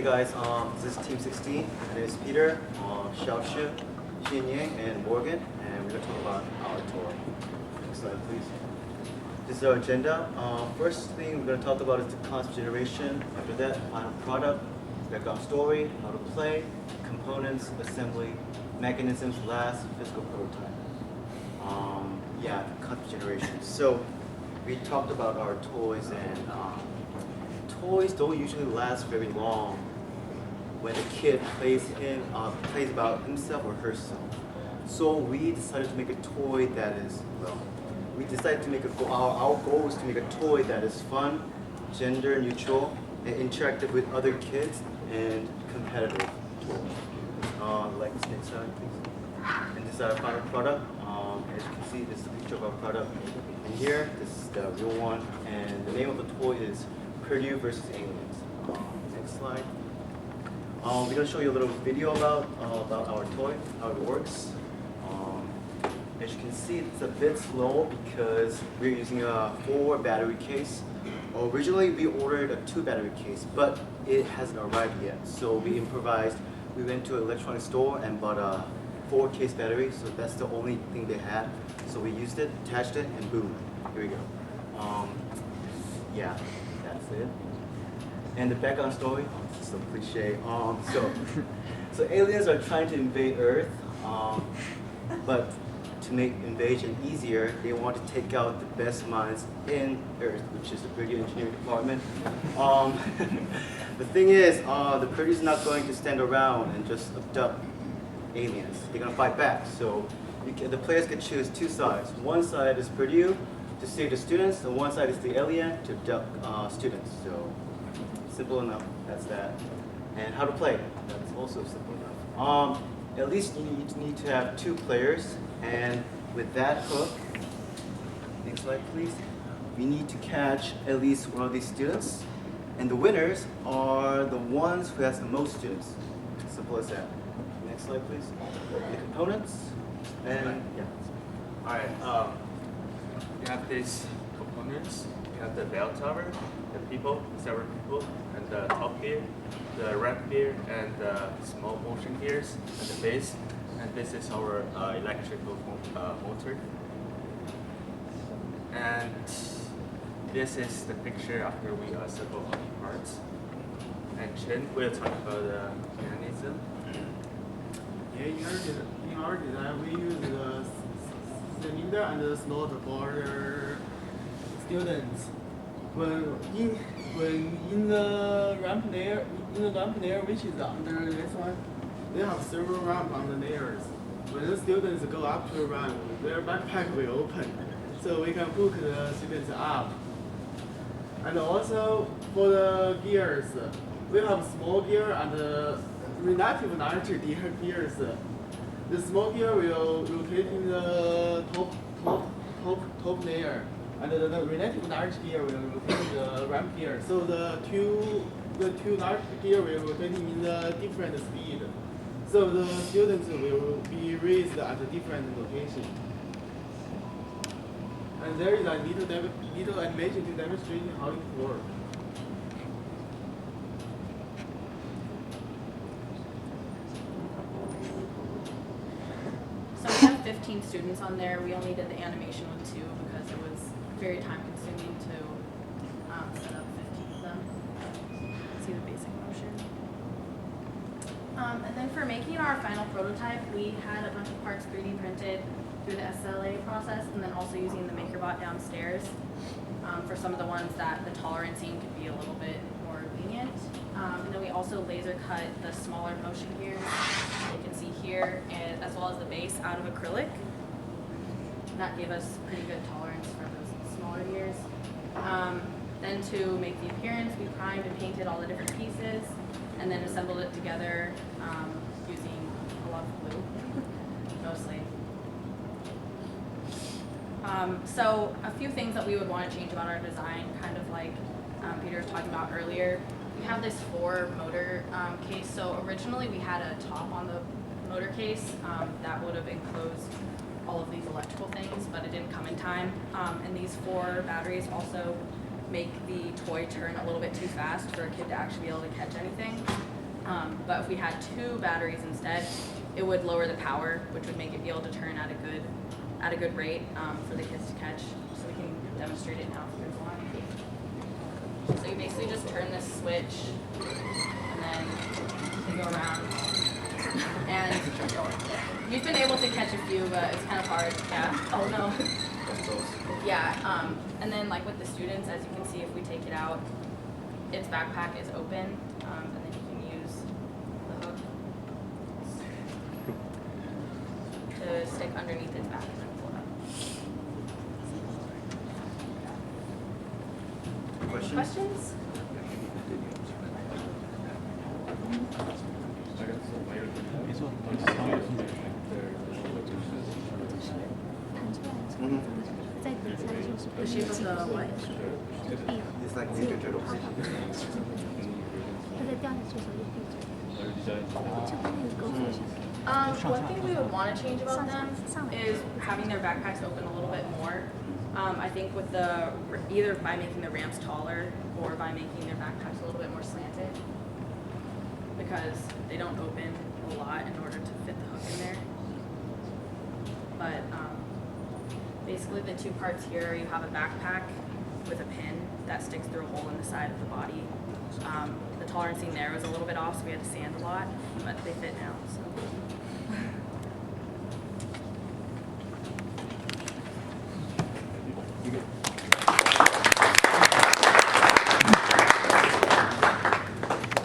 guys, this is Team 16. My name is Peter, Xiaoshi, Xin Yang, and Morgan, and we're going to talk about our toy. Next slide, please. This is our agenda. First thing we're going to talk about is the concept generation. After that, final product, background story, how to play, components, assembly, mechanisms, last, physical prototype. Concept generation. So we talked about our toys, and toys don't usually last very long when a kid plays about himself or herself. So we decided to make a toy that is, our goal is to make a toy that is fun, gender neutral, and interactive with other kids, and competitive. Like this next slide, please. And this is our final product. As you can see, this is a picture of our product. And here, this is the real one. And the name of the toy is Purdue VS Aliens. Next slide. We're going to show you a little video about our toy, how it works. As you can see, it's a bit slow because we're using a 4 battery case. Originally, we ordered a 2 battery case, but it hasn't arrived yet. So we improvised. We went to an electronic store and bought a 4 case battery. So that's the only thing they had. So we used it, attached it, and boom, here we go. That's it. And the background story, it's so cliche. So aliens are trying to invade Earth, but to make invasion easier, they want to take out the best minds in Earth, which is the Purdue Engineering Department. The thing is, the Purdue is not going to stand around and just abduct aliens. They're going to fight back. So the players can choose 2 sides. One side is Purdue to save the students, and one side is the alien to abduct students. So simple enough. That's that. And how to play? That's also simple enough. At least you need to have 2 players, and with that hook, next slide please, we need to catch at least one of these students, and the winners are the ones who has the most students. Simple as that. Next slide please. The components, and yeah. Alright, we have these components. We have the bell tower, the people, several people, and the top gear, the ramp gear, and the small motion gears, and the base. And this is our electrical motor. And this is the picture after we assemble all the parts. And Chen will talk about the mechanism. Yeah, in our design, we use the cylinder and the slot for the students. When in the ramp layer, which is under this one, they have several ramp on the layers. When the students go up to the ramp, their backpack will open, so we can hook the students up. And also for the gears, we have small gear and relative large gears. The small gear will rotate in the top layer, and the relative large gear will rotate in the ramp gear. So the two large gear will rotate in the different speed. So the students will be raised at a different location. And there is a little animation to demonstrate how it works. So we have 15 students on there. We only did the animation with 2 because it was very time consuming to set up 15 of them. See the basic motion. And then for making our final prototype, we had a bunch of parts 3D printed through the SLA process, and then also using the MakerBot downstairs for some of the ones that the tolerancing could be a little bit more lenient. And then we also laser cut the smaller motion gears, you can see here, and as well as the base out of acrylic. That gave us pretty good tolerance for those smaller gears. Then to make the appearance, we primed and painted all the different pieces, and then assembled it together using a lot of glue, mostly. So a few things that we would want to change about our design, kind of like Peter was talking about earlier. We have this 4 motor case. So originally we had a top on the motor case that would have enclosed all of these electrical things, but it didn't come in time. And these 4 batteries also make the toy turn a little bit too fast for a kid to actually be able to catch anything. But if we had 2 batteries instead, it would lower the power, which would make it be able to turn at a good rate for the kids to catch. So we can demonstrate it now if you guys want. So you basically just turn this switch, and then they go around. And you've been able to catch a few, but it's kind of hard. Yeah. Oh no. Yeah. And then like with the students, as you can see, if we take it out, its backpack is open, and then you can use the hook to stick underneath its back and then pull it up. Questions? Questions? The shape of the what? It's like Ninja Turtles. 它在掉下去的时候就闭嘴。就跟那个狗狗像。 One thing we would want to change about them is having their backpacks open a little bit more. I think with either by making the ramps taller or by making their backpacks a little bit more slanted, because they don't open a lot in order to fit the hook in there. But basically the 2 parts here, you have a backpack with a pin that sticks through a hole in the side of the body. The tolerancing there was a little bit off, so we had to sand a lot, but they fit now. So.